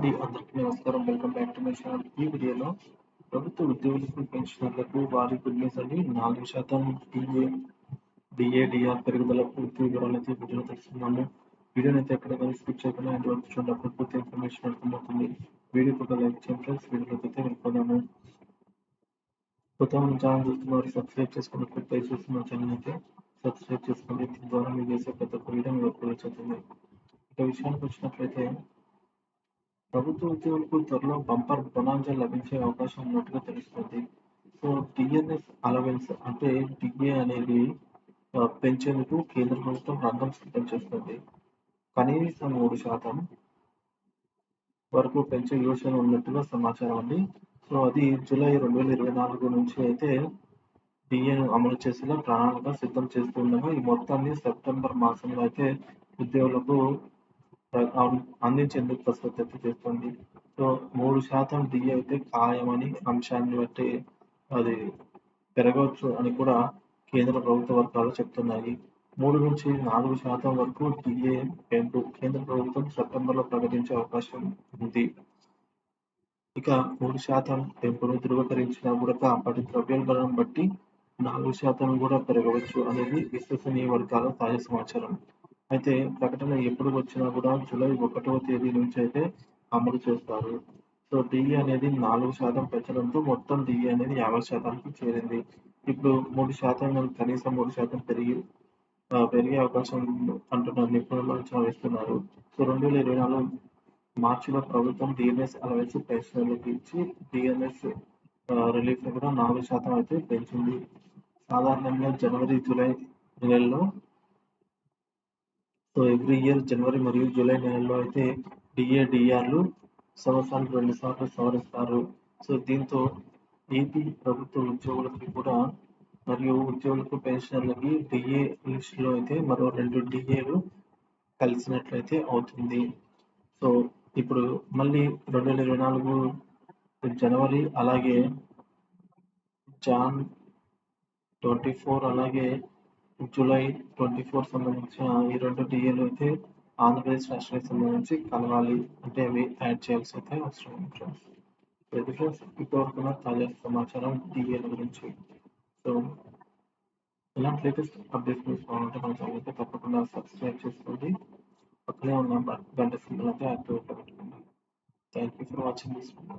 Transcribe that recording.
అందరికీ నమస్కారం. Welcome back to my channel. ఈ వీడియోలో ప్రభుత్వ ఉద్యోగులకు, పెన్షనర్లకు భారీ గుడ్ న్యూస్ అండి. 4% డిఆర్ పెరుగుదల పూర్తి వివరాలైతే వీడియోలో తెలుసుకున్నాము. వీడియోనైతే ఎక్కడ కానీ స్కిప్ చేయకుండా ఎండ్ వరకు చూడండి. అప్పుడు పూర్తి ఇన్ఫర్మేషన్ అర్థమవుతుంది. వీడియోకి ఒక లైక్ చేయండి ఫ్రెండ్స్. వీడియోలోకి అయితే వెళ్ళిపోదాము. కొత్త మన ఛానల్ చూస్తున్నారు, సబ్స్క్రైబ్ చేసుకుని పై చూస్తున్న ఛానల్ అయితే సబ్స్క్రైబ్ చేసుకోండి. దీని ద్వారా మీరు చేసే ప్రతి ఒక్క వీడియో మీకు వచ్చేస్తుంది. ఇక విషయానికి వచ్చినట్లయితే ప్రభుత్వ ఉద్యోగులకు త్వరలో బంపర్ బొనాంజా లభించే అవకాశం ఉన్నట్టుగా తెలుస్తుంది. సో టీఎన్ఎస్ అలవెన్స్ అంటే డిఏ అనేది పెంచేందుకు కేంద్ర ప్రభుత్వం రంగం సిద్ధం చేస్తుంది. కనీసం 3% వరకు పెంచే యోచన ఉన్నట్టుగా సమాచారం అండి. సో అది జూలై 2024 నుంచి అయితే డిఏను అమలు చేసేలా ప్రణాళిక సిద్ధం చేస్తుండగా ఈ మొత్తాన్ని సెప్టెంబర్ మాసంలో అయితే ఉద్యోగులకు అందించేందుకు కసరత్తు చేస్తుంది. సో 3% డిఏ అయితే ఖాయమని అంశాన్ని బట్టి అది పెరగవచ్చు అని కూడా కేంద్ర ప్రభుత్వ వర్గాలు చెప్తున్నాయి. 3-4% వరకు డిఏ పెంపు కేంద్ర ప్రభుత్వం సెప్టెంబర్లో ప్రకటించే అవకాశం ఉంది. ఇక 3% పెంపును ధృవీకరించినా కూడా అప్పటి ద్రవ్యోల్బణం బట్టి 4% కూడా పెరగవచ్చు అనేది విశ్వసనీయ వర్గాల తాజా సమాచారం. అయితే ప్రకటన ఎప్పుడు వచ్చినా కూడా జూలై 1వ తేదీ నుంచి అయితే అమలు చేస్తారు. సో డిఏ అనేది 4% పెంచడంతో మొత్తం డిఏ అనేది 50%కి చేరింది. ఇప్పుడు 3% కనీసం 3% పెరిగే అవకాశం అంటున్నారు నిపుణులు అంచనా వేస్తున్నారు. సో 2024 మార్చిలో ప్రభుత్వం డిఎన్ఎస్ అలవెన్స్ పెన్షనర్లకు ఇచ్చి డిఎన్ఎస్ రిలీఫ్ ని కూడా 4% అయితే పెంచింది. సాధారణంగా జనవరి, జూలై నెలల్లో సో ఎవ్రీ ఇయర్ జనవరి మరియు జూలై నెలల్లో అయితే డిఆర్లు సంవత్సరానికి 2 సార్లు సవరిస్తారు. సో దీంతో ఏపీ ప్రభుత్వ ఉద్యోగులకి కూడా మరియు ఉద్యోగులకు, పెన్షనర్లకి డిఏ లిస్టులో అయితే మరో 2 డిఏలు కలిసినట్లయితే అవుతుంది. సో ఇప్పుడు మళ్ళీ 2024 జనవరి అలాగే జాన్ 24 అలాగే జూలై 24 సంబంధించిన ఈ 2 డిఏలు అయితే ఆంధ్రప్రదేశ్ రాష్ట్రానికి సంబంధించి కలవాలి. అంటే అవి యాడ్ చేయాల్సి అయితే అవసరం ఉంది ఫ్రెండ్స్. ఇది ఫ్రెండ్స్ ఇప్పటివరకు తాజా సమాచారం డిఏల గురించి. సో ఇలాంటి లేటెస్ట్ అప్డేట్స్ తీసుకోవాలంటే మన ఛానల్ అయితే తప్పకుండా సబ్స్క్రైబ్ చేసుకోండి. పక్కనే ఉన్న గంట సింబల్ అయితే యాక్టివేట్లో పెట్టుకోండి. Thank you for watching this video.